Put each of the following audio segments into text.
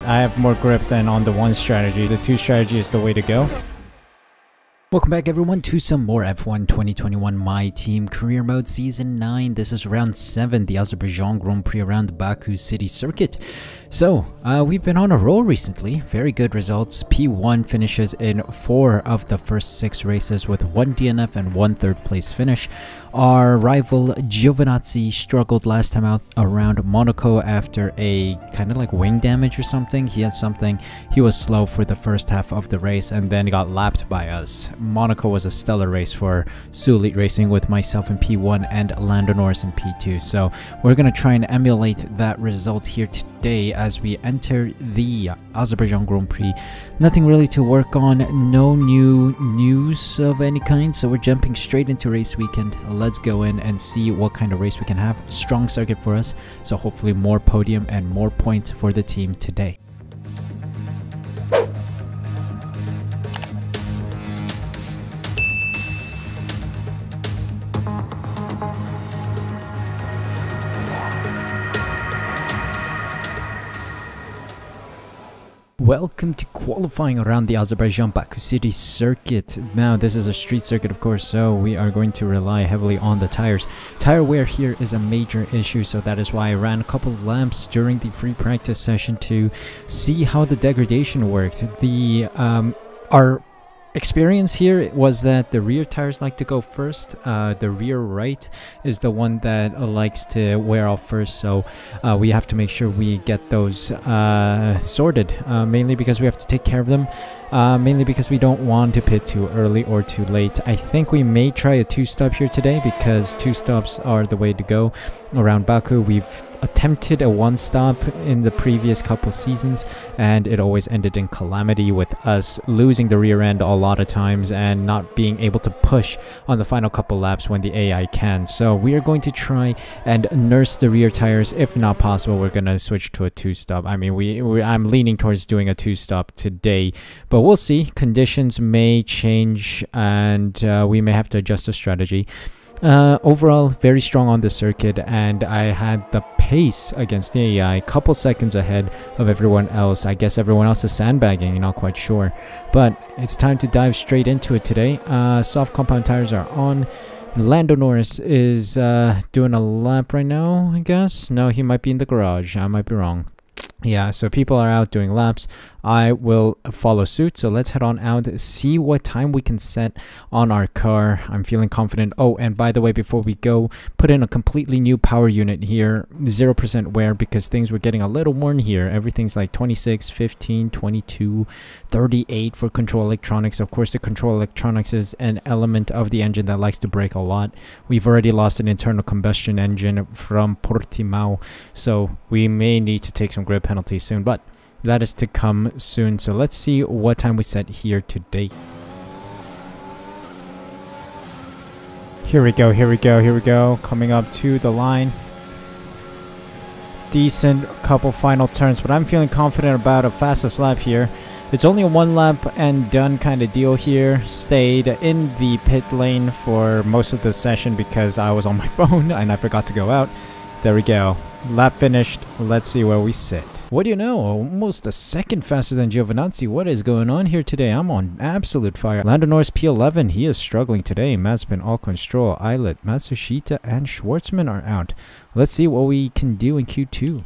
I have more grip than on the one strategy. The two strategy is the way to go. Welcome back everyone to some more F1 2021 My Team Career Mode Season 9. This is round 7, the Azerbaijan Grand Prix around the Baku city circuit. So, we've been on a roll recently. Very good results. P1 finishes in 4 of the first 6 races with 1 DNF and 1 third place finish. Our rival Giovinazzi struggled last time out around Monaco after a kind of like wing damage or something. He had something. He was slow for the first half of the race and then got lapped by us. Monaco was a stellar race for Suh Elite Racing with myself in P1 and Lando Norris in P2. So we're going to try and emulate that result here today as we enter the Azerbaijan Grand Prix. Nothing really to work on, no new news of any kind, so we're jumping straight into race weekend. Let's go in and see what kind of race we can have. Strong circuit for us, so hopefully more podium and more points for the team today. Welcome to qualifying around the Azerbaijan Baku city circuit. Now this is a street circuit of course, so we are going to rely heavily on the tires. Tire wear here is a major issue, so that is why I ran a couple of laps during the free practice session to see how the degradation worked. Our experience here was that the rear tires like to go first. The rear right is the one that likes to wear off first, so we have to make sure we get those sorted, mainly because we have to take care of them, mainly because we don't want to pit too early or too late. I think we may try a 2-stop here today because 2 stops are the way to go around Baku. We've attempted a 1-stop in the previous couple seasons and it always ended in calamity with us losing the rear end a lot of times and not being able to push on the final couple laps when the AI can. So we are going to try and nurse the rear tires. If not possible, we're going to switch to a 2-stop. I mean, I'm leaning towards doing a 2-stop today, but we'll see. Conditions may change and we may have to adjust the strategy. Overall, very strong on the circuit, and I had the pace against the AI, couple seconds ahead of everyone else. I guess everyone else is sandbagging, you're not quite sure. But it's time to dive straight into it today. Soft compound tires are on. Lando Norris is doing a lap right now, I guess. No, he might be in the garage. I might be wrong. Yeah, so people are out doing laps. I will follow suit, so let's head on out, see what time we can set on our car. I'm feeling confident. Oh, and by the way, before we go, put in a completely new power unit here, 0% wear, because things were getting a little worn here. Everything's like 26, 15, 22, 38 for control electronics. Of course, the control electronics is an element of the engine that likes to break a lot. We've already lost an internal combustion engine from Portimao, so we may need to take some grid penalties soon, but that is to come soon. So let's see what time we set here today. Here we go, coming up to the line. Decent couple final turns, but I'm feeling confident about a fastest lap here. It's only a 1 lap and done kind of deal here. Stayed in the pit lane for most of the session because I was on my phone and I forgot to go out. There we go. Lap finished. Let's see where we sit. What do you know? Almost a second faster than Giovinazzi. What is going on here today? I'm on absolute fire. Lando Norris P11. He is struggling today. Mazepin, Ocon, Stroll, Eilert, Matsushita, and Schwartzman are out. Let's see what we can do in Q2.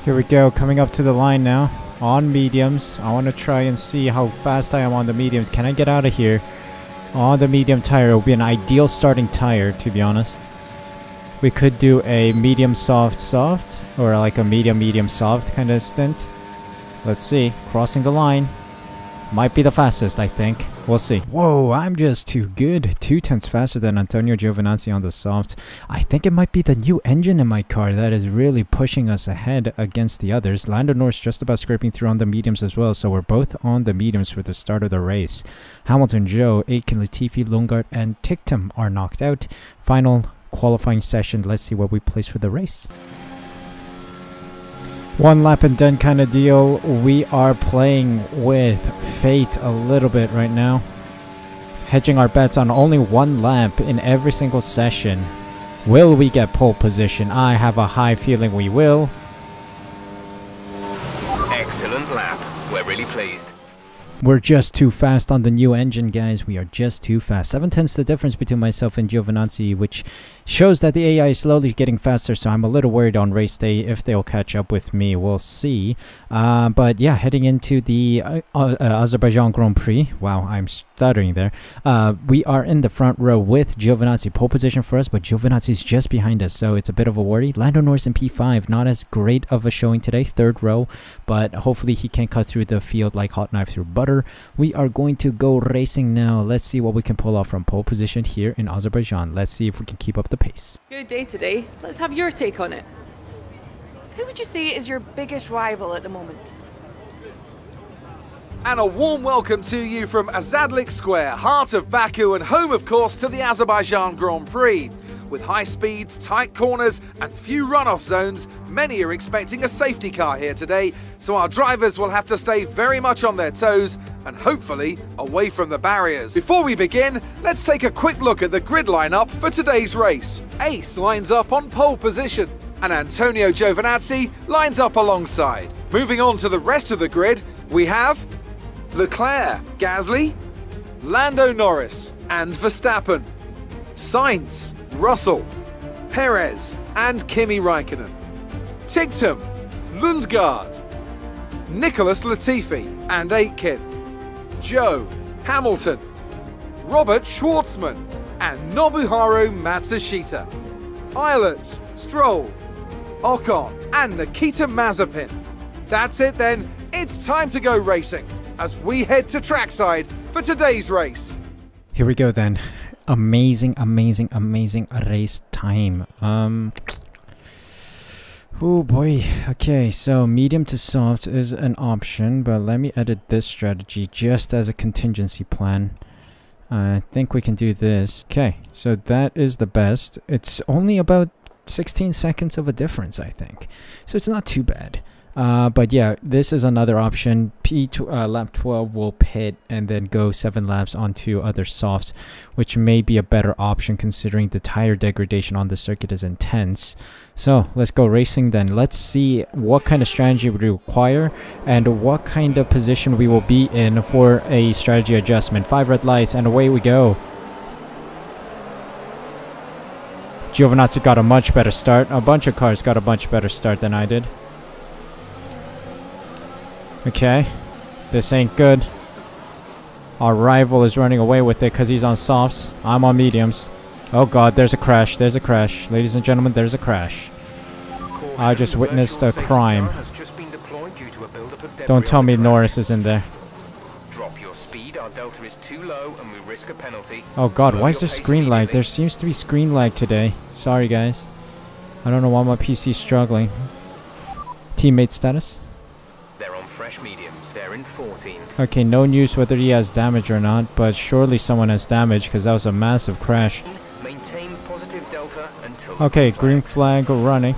Here we go. Coming up to the line now. On mediums. I want to try and see how fast I am on the mediums. Can I get out of here? On the medium tire. It will be an ideal starting tire, to be honest. We could do a medium soft or like a medium soft kind of stint. Let's see. Crossing the line. Might be the fastest, I think. We'll see. Whoa, I'm just too good. 2/10 faster than Antonio Giovinazzi on the softs. I think it might be the new engine in my car that is really pushing us ahead against the others. Lando Norris just about scraping through on the mediums as well, so we're both on the mediums for the start of the race. Hamilton, Joe, Aitken, Latifi, Lungard, and Ticktum are knocked out. Final qualifying session. Let's see where we place for the race. 1 lap and done kind of deal. We are playing with fate a little bit right now. Hedging our bets on only 1 lap in every single session. Will we get pole position? I have a high feeling we will. Excellent lap. We're really pleased. We're just too fast on the new engine, guys. We are just too fast. 7/10 the difference between myself and Giovinazzi, which shows that the AI is slowly getting faster, so I'm a little worried on race day if they'll catch up with me. We'll see. But yeah, heading into the Azerbaijan Grand Prix. Wow, I'm stuttering there. We are in the front row with Giovinazzi. Pole position for us, but Giovinazzi is just behind us, so it's a bit of a worry. Lando Norris in P5, not as great of a showing today, third row, but hopefully he can cut through the field like hot knife through butter. We are going to go racing now. Let's see what we can pull off from pole position here in Azerbaijan. Let's see if we can keep up the pace. Good day today. Let's have your take on it. Who would you say is your biggest rival at the moment? And a warm welcome to you from Azadlik Square, heart of Baku and home, of course, to the Azerbaijan Grand Prix. With high speeds, tight corners and few runoff zones, many are expecting a safety car here today, so our drivers will have to stay very much on their toes and hopefully away from the barriers. Before we begin, let's take a quick look at the grid lineup for today's race. Ace lines up on pole position and Antonio Giovinazzi lines up alongside. Moving on to the rest of the grid, we have Leclerc, Gasly, Lando Norris and Verstappen, Sainz, Russell, Perez and Kimi Raikkonen, Tigtum, Lundgaard, Nicholas Latifi and Aitken, Joe, Hamilton, Robert Schwartzman and Nobuharu Matsushita, Eilert, Stroll, Ocon and Nikita Mazepin. That's it then, it's time to go racing as we head to trackside for today's race. Here we go then. Amazing race time. Oh boy. Okay, so medium to soft is an option, but let me edit this strategy just as a contingency plan. I think we can do this. Okay, so that is the best. It's only about 16 seconds of a difference, I think. So it's not too bad. But yeah, this is another option. Lap 12 will pit and then go 7 laps onto other softs, which may be a better option considering the tire degradation on the circuit is intense. So let's go racing then. Let's see what kind of strategy we require and what kind of position we will be in for a strategy adjustment. 5 red lights and away we go. Giovinazzi got a much better start. A bunch of cars got a much better start than I did. Okay, this ain't good. Our rival is running away with it because he's on softs. I'm on mediums. Oh god, there's a crash. There's a crash. Ladies and gentlemen, there's a crash. I just witnessed a crime. Don't tell me Norris is in there. Drop your speed. Our delta is too low and we risk a penalty. Oh god, why is there screen lag? There seems to be screen lag today. Sorry guys. I don't know why my PC's struggling. Teammate status? Mediums, they're in 14. Okay, no news whether he has damage or not, but surely someone has damage because that was a massive crash. Maintain positive delta until okay, green flag running.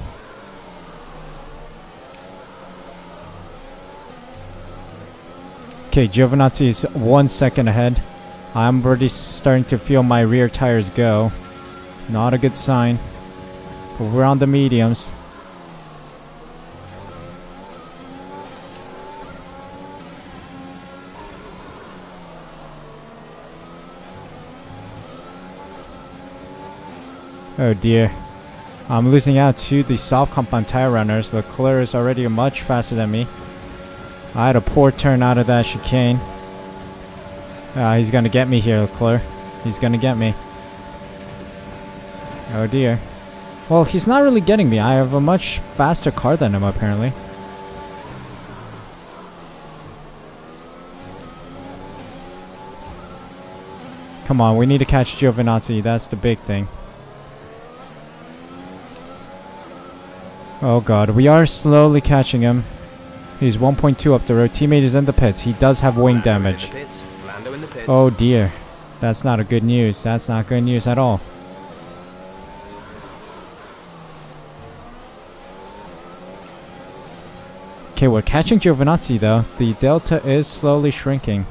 Okay, Giovinazzi is 1 second ahead. I'm already starting to feel my rear tires go. Not a good sign. But we're on the mediums. Oh dear. I'm losing out to the soft compound tire runners. Leclerc is already much faster than me. I had a poor turn out of that chicane. He's gonna get me here, Leclerc. He's gonna get me. Oh dear. Well, he's not really getting me. I have a much faster car than him, apparently. Come on, we need to catch Giovinazzi. That's the big thing. Oh god, we are slowly catching him. He's 1.2 up the road. Teammate is in the pits. He does have wing damage. Oh dear. That's not a good news. That's not good news at all. Okay, we're catching Giovinazzi though. The delta is slowly shrinking.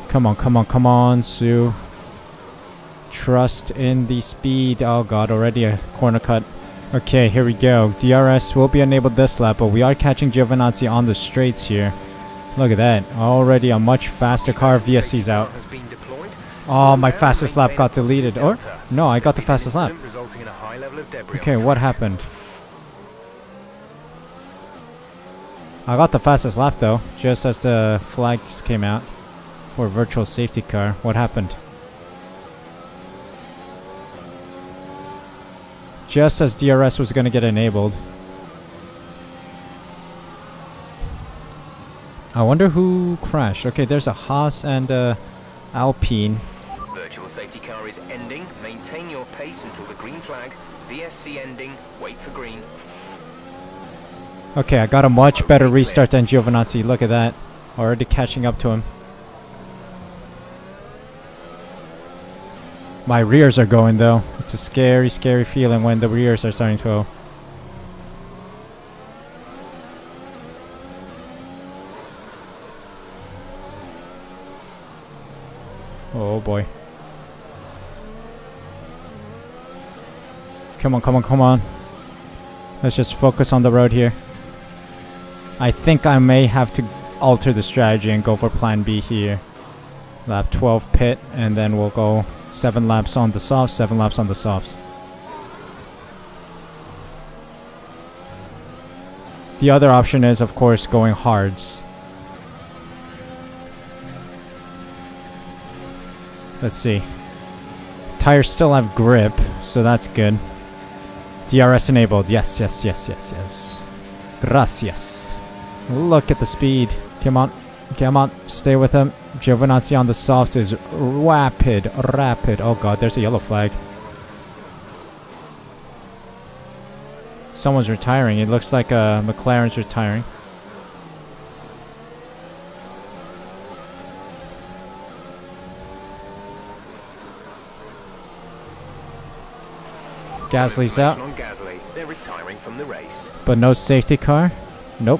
Come on, come on, come on, Suh. Trust in the speed. Oh god, already a corner cut. Okay, here we go. DRS will be enabled this lap, but we are catching Giovinazzi on the straights here. Look at that. Already a much faster car. VSC's out. Oh, my fastest lap got deleted. Or? No, I got the fastest lap. Okay, what happened? I got the fastest lap though, just as the flags came out for virtual safety car. What happened? Just as DRS was going to get enabled. I wonder who crashed. Okay, there's a Haas and a Alpine. Virtual safety car is ending. Maintain your pace until the green flag. VSC ending. Wait for green. Okay, I got a much better restart than Giovinazzi. Look at that. Already catching up to him. My rears are going though. It's a scary, scary feeling when the rears are starting to go. Oh boy. Come on, come on, come on. Let's just focus on the road here. I think I may have to alter the strategy and go for plan B here. Lap 12 pit, and then we'll go 7 laps on the softs, 7 laps on the softs. The other option is, of course, going hards. Let's see. Tires still have grip, so that's good. DRS enabled. Yes, yes, yes, yes, yes. Gracias. Look at the speed. Come on. Come on. Stay with him. Giovinazzi on the softs is rapid. Rapid. Oh god, there's a yellow flag. Someone's retiring. It looks like McLaren's retiring. Gasly's out. They're retiring from the race. But no safety car? Nope.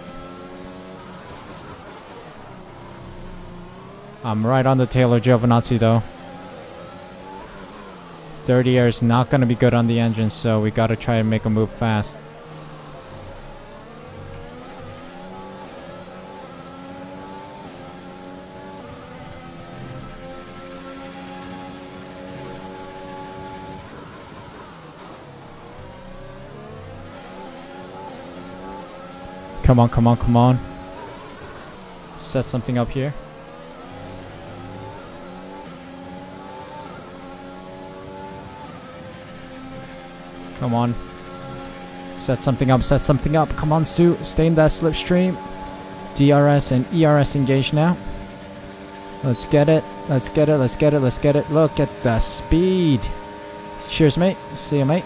I'm right on the tail of Giovinazzi though. Dirty air is not going to be good on the engine, so we got to try and make a move fast. Come on, come on, come on. Set something up here. Come on. Set something up, set something up. Come on, Suh. Stay in that slipstream. DRS and ERS engaged now. Let's get it. Let's get it. Let's get it. Let's get it. Look at the speed. Cheers, mate. See you, mate.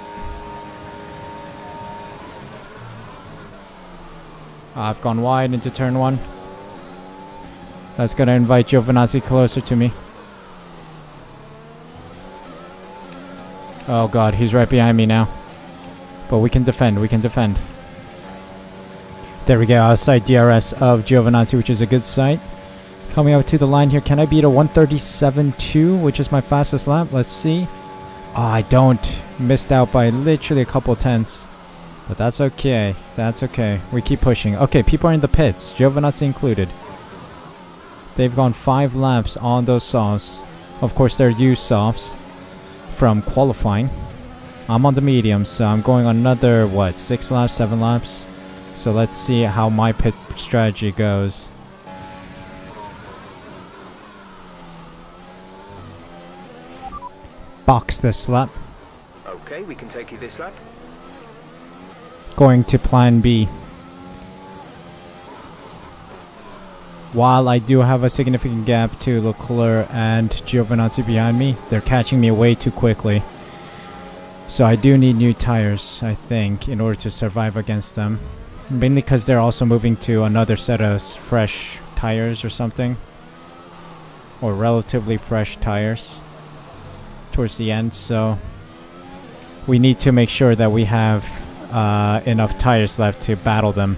I've gone wide into turn 1. That's going to invite Giovinazzi closer to me. Oh god, he's right behind me now. But we can defend, we can defend. There we go, outside DRS of Giovinazzi, which is a good sight. Coming up to the line here, can I beat a 137.2, which is my fastest lap? Let's see. Oh, I don't. Missed out by literally a couple tenths. But that's okay, that's okay. We keep pushing. Okay, people are in the pits, Giovinazzi included. They've gone 5 laps on those softs. Of course, they're used softs from qualifying. I'm on the medium, so I'm going on another, what, 6 laps, 7 laps? So let's see how my pit strategy goes. Box this lap. Okay, we can take you this lap. Going to plan B. While I do have a significant gap to Leclerc and Giovinazzi behind me, they're catching me way too quickly. So I do need new tires, I think, in order to survive against them. Mainly because they're also moving to another set of fresh tires or something. Or relatively fresh tires towards the end, so we need to make sure that we have enough tires left to battle them.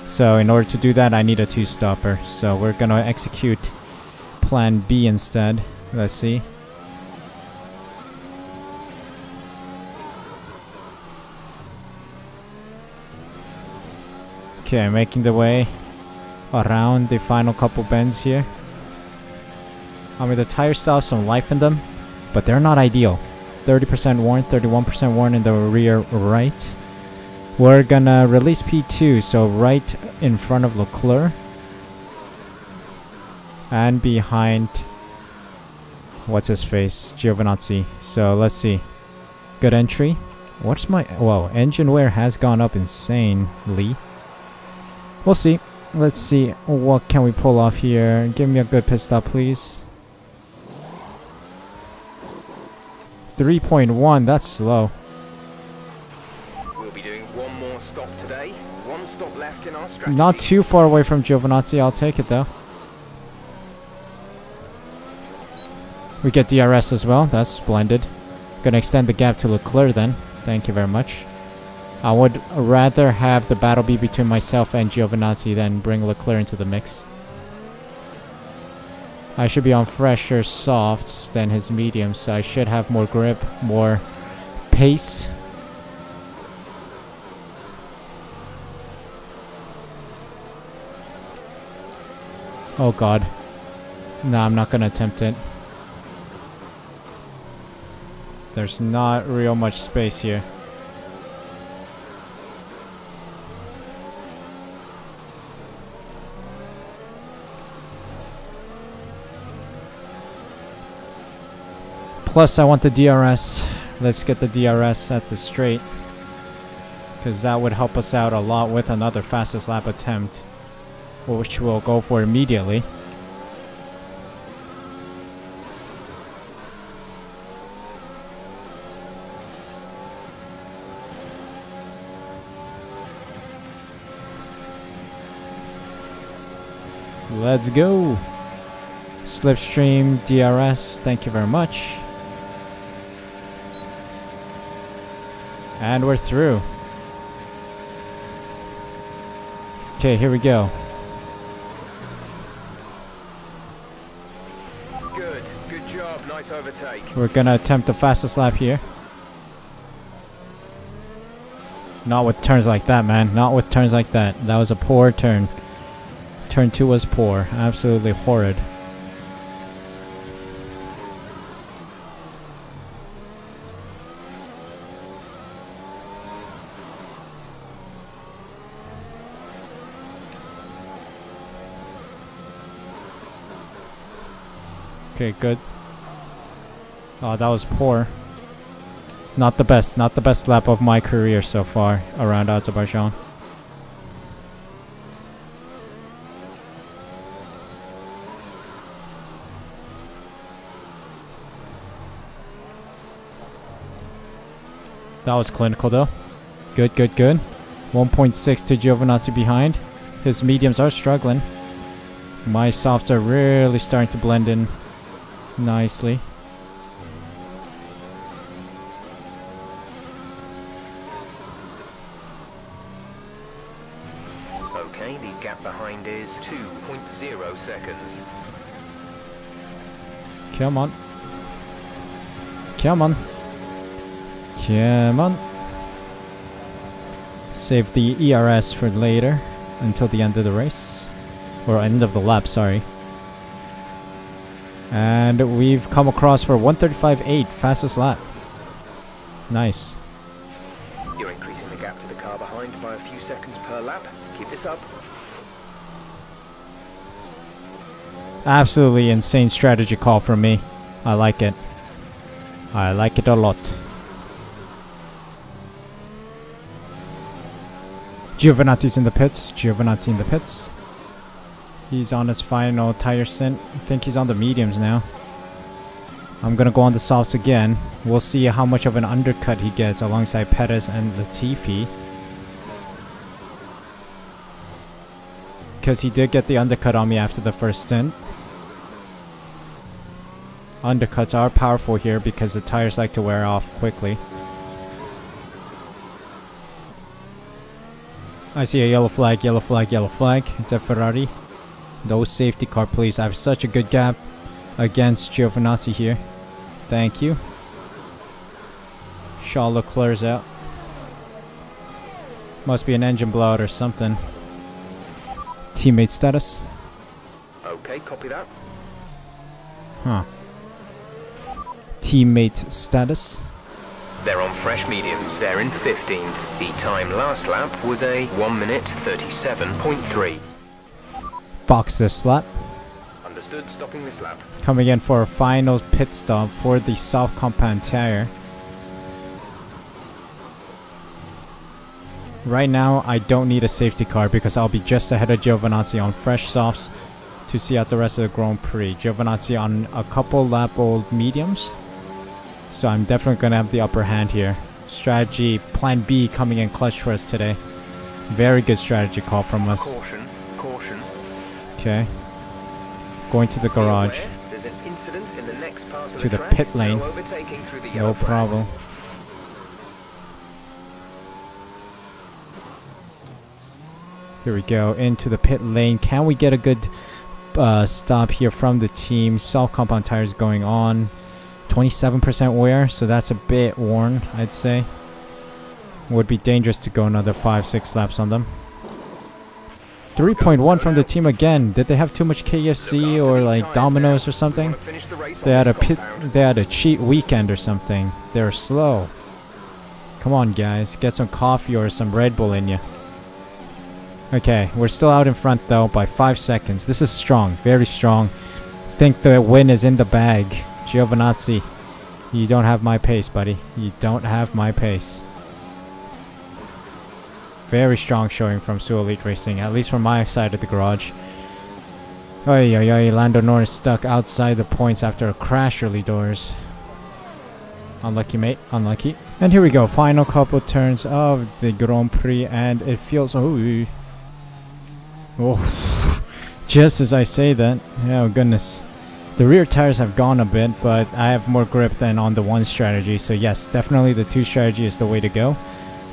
So in order to do that, I need a 2-stopper. So we're gonna execute plan B instead. Let's see. Okay, making the way around the final couple bends here. I mean, the tires still have some life in them, but they're not ideal. 30% worn, 31% worn in the rear right. We're gonna release P2, so right in front of Leclerc. And behind, what's his face? Giovinazzi. So let's see. Good entry. What's my... Whoa, engine wear has gone up insanely. We'll see. Let's see. What can we pull off here? Give me a good pit stop, please. 3.1, that's slow. We'll be doing one more stop today. One stop left in our strategy. Not too far away from Giovinazzi, I'll take it though. We get DRS as well, that's splendid. Gonna extend the gap to Leclerc then. Thank you very much. I would rather have the battle be between myself and Giovinazzi than bring Leclerc into the mix. I should be on fresher softs than his mediums, so I should have more grip, more pace. Oh god. No, I'm not gonna attempt it. There's not real much space here. Plus, I want the DRS. Let's get the DRS at the straight, because that would help us out a lot with another fastest lap attempt, which we'll go for immediately. Let's go. Slipstream DRS, thank you very much. And we're through. Okay, here we go. Good job, nice overtake. We're gonna attempt the fastest lap here. Not with turns like that, man. Not with turns like that. That was a poor turn. Turn 2 was poor. Absolutely horrid. Okay, good. Oh, that was poor. Not the best lap of my career so far around Azerbaijan. That was clinical though. Good. 1.6 to Giovinazzi behind. His mediums are struggling. My softs are really starting to blend in nicely. Okay, the gap behind is 2.0 seconds. Come on. Come on. Come on. Save the ERS for later until the end of the race. Or end of the lap, sorry. And we've come across for 135.8, fastest lap. Nice. You're increasing the gap to the car behind by a few seconds per lap. Keep this up. Absolutely insane strategy call from me. I like it. I like it a lot. Giovinazzi's in the pits. Giovinazzi in the pits. He's on his final tire stint. I think he's on the mediums now. I'm gonna go on the softs again. We'll see how much of an undercut he gets alongside Perez and Latifi. Because he did get the undercut on me after the first stint. Undercuts are powerful here because the tires like to wear off quickly. I see a yellow flag, yellow flag, yellow flag. It's a Ferrari. No safety car, please. I have such a good gap against Giovinazzi here. Thank you. Charles Leclerc's out. Must be an engine blowout or something. Teammate status. Okay, copy that. Huh. Teammate status. They're on fresh mediums. They're in 15th. The time last lap was a 1 minute 37.3. Box this lap. Understood, stopping this lap. Coming in for a final pit stop for the soft compound tire. Right now, I don't need a safety car because I'll be just ahead of Giovinazzi on fresh softs to see out the rest of the Grand Prix. Giovinazzi on a couple lap old mediums. So I'm definitely going to have the upper hand here. Strategy, plan B coming in clutch for us today. Very good strategy call from us. Caution, caution. Okay. Going to the garage. There's an incident in the next part of To the track. pit lane. No overtaking through the No yellow flags. problem. Here we go, into the pit lane. Can we get a good stop here from the team? Soft compound tires going on. 27% wear, so that's a bit worn, I'd say. Would be dangerous to go another 5-6 laps on them. 3.1 from the team again. Did they have too much KFC or like Domino's or something? They had a cheat weekend or something. They're slow. Come on, guys, get some coffee or some Red Bull in you. Okay, we're still out in front though by 5 seconds. This is strong, very strong. Think the win is in the bag. Giovinazzi, you don't have my pace, buddy. You don't have my pace. Very strong showing from Suh Elite Racing, at least from my side of the garage. Oy, oy, oy, Lando Norris stuck outside the points after a crash early doors. Unlucky, mate, unlucky. And here we go, final couple turns of the Grand Prix, and it feels... Oh, just as I say that. Oh, goodness. The rear tires have gone a bit, but I have more grip than on the one strategy. So yes, definitely the two strategy is the way to go.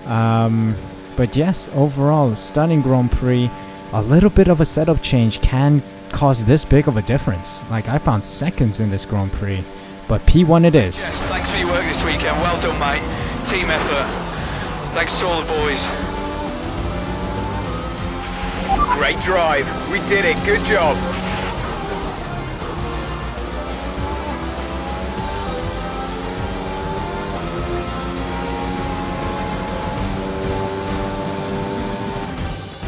But yes, overall, stunning Grand Prix. A little bit of a setup change can cause this big of a difference. Like, I found seconds in this Grand Prix, but P1 it is. Yes, thanks for your work this weekend. Well done, mate. Team effort. Thanks to all the boys. Great drive. We did it. Good job.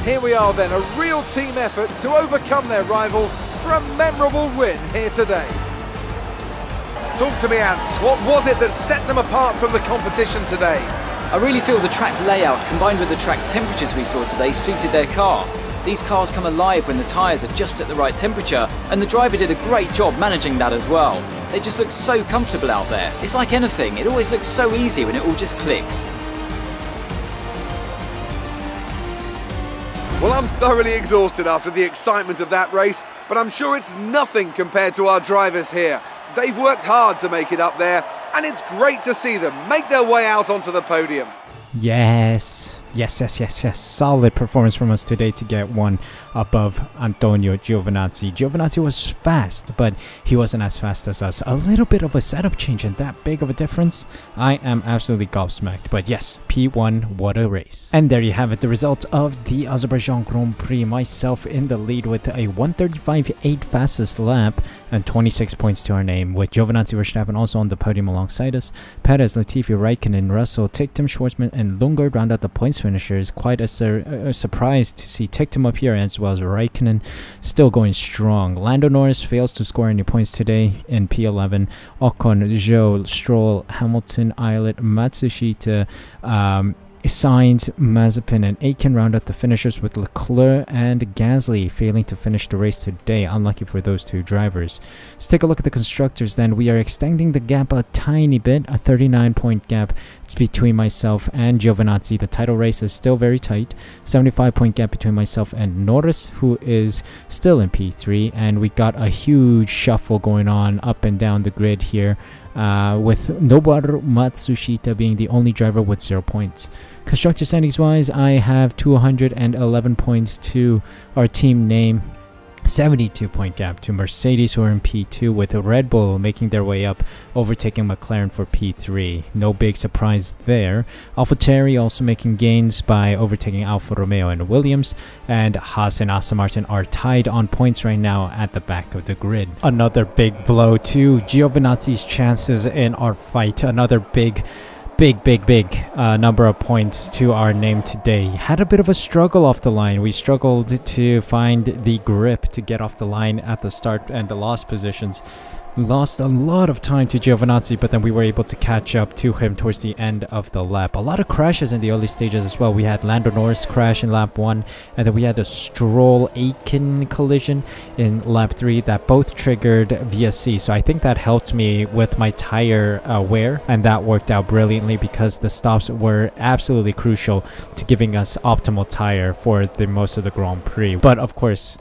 Here we are then, a real team effort to overcome their rivals for a memorable win here today. Talk to me, Ant. What was it that set them apart from the competition today? I really feel the track layout combined with the track temperatures we saw today suited their car. These cars come alive when the tyres are just at the right temperature, and the driver did a great job managing that as well. They just look so comfortable out there. It's like anything, it always looks so easy when it all just clicks. Well, I'm thoroughly exhausted after the excitement of that race, but I'm sure it's nothing compared to our drivers here. They've worked hard to make it up there, and it's great to see them make their way out onto the podium. Yes. Yes. Solid performance from us today to get one above Antonio Giovinazzi. Giovinazzi was fast, but he wasn't as fast as us. A little bit of a setup change and that big of a difference. I am absolutely gobsmacked. But yes, P1, what a race. And there you have it, the results of the Azerbaijan Grand Prix. Myself in the lead with a 1:35.8 fastest lap and 26 points to our name, with Giovinazzi Verstappen also on the podium alongside us. Perez, Latifi, Raikkonen, Russell, Ticktum, Schwartzman, and Lundgaard round out the points finishers. Quite a surprise to see Ticktum up here, as well as Raikkonen still going strong. Lando Norris fails to score any points today in P11. Ocon, Zhou, Stroll, Hamilton, Eilert, Matsushita, Sainz, Mazepin, and Aitken round out the finishers, with Leclerc and Gasly failing to finish the race today. Unlucky for those two drivers. Let's take a look at the constructors then. We are extending the gap a tiny bit, a 39-point gap. It's between myself and Giovinazzi. The title race is still very tight. 75-point gap between myself and Norris, who is still in P3. And we got a huge shuffle going on up and down the grid here, with Nobuharu Matsushita being the only driver with 0 points. Constructor standings wise, I have 211 points to our team name. 72-point gap to Mercedes, who are in P2, with Red Bull making their way up, overtaking McLaren for P3. No big surprise there. AlphaTauri also making gains by overtaking Alfa Romeo and Williams, and Haas and Aston Martin are tied on points right now at the back of the grid. Another big blow to Giovinazzi's chances in our fight. Another big number of points to our name today. Had a bit of a struggle off the line. We struggled to find the grip to get off the line at the start and the lost positions. We lost a lot of time to Giovinazzi, but then we were able to catch up to him towards the end of the lap. A lot of crashes in the early stages as well. We had Lando Norris crash in lap 1, and then we had a Stroll-Aitken collision in lap 3 that both triggered VSC. So I think that helped me with my tire wear, and that worked out brilliantly because the stops were absolutely crucial to giving us optimal tire for the most of the Grand Prix. But of course,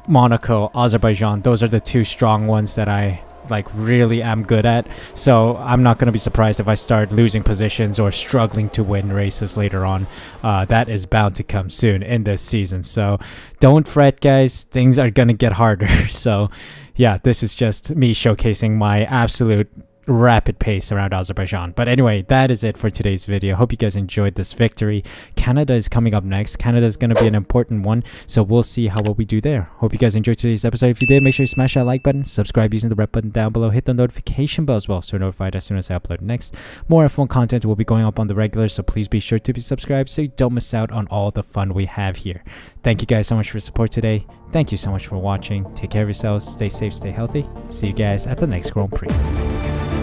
Monaco, Azerbaijan, those are the two strong ones that I really am good at, so I'm not going to be surprised if I start losing positions or struggling to win races later on. That is bound to come soon in this season, so don't fret guys, things are going to get harder. So yeah, this is just me showcasing my absolute rapid pace around Azerbaijan. But anyway, that is it for today's video. Hope you guys enjoyed this victory. Canada is coming up next. Canada is going to be an important one, so we'll see how well we do there. Hope you guys enjoyed today's episode. If you did, make sure you smash that like button, subscribe using the red button down below, hit the notification bell as well so you're notified as soon as I upload next. More F1 content will be going up on the regular, so please be sure to be subscribed so you don't miss out on all the fun we have here. Thank you guys so much for your support today. Thank you so much for watching. Take care of yourselves, stay safe, stay healthy. See you guys at the next Grand Prix.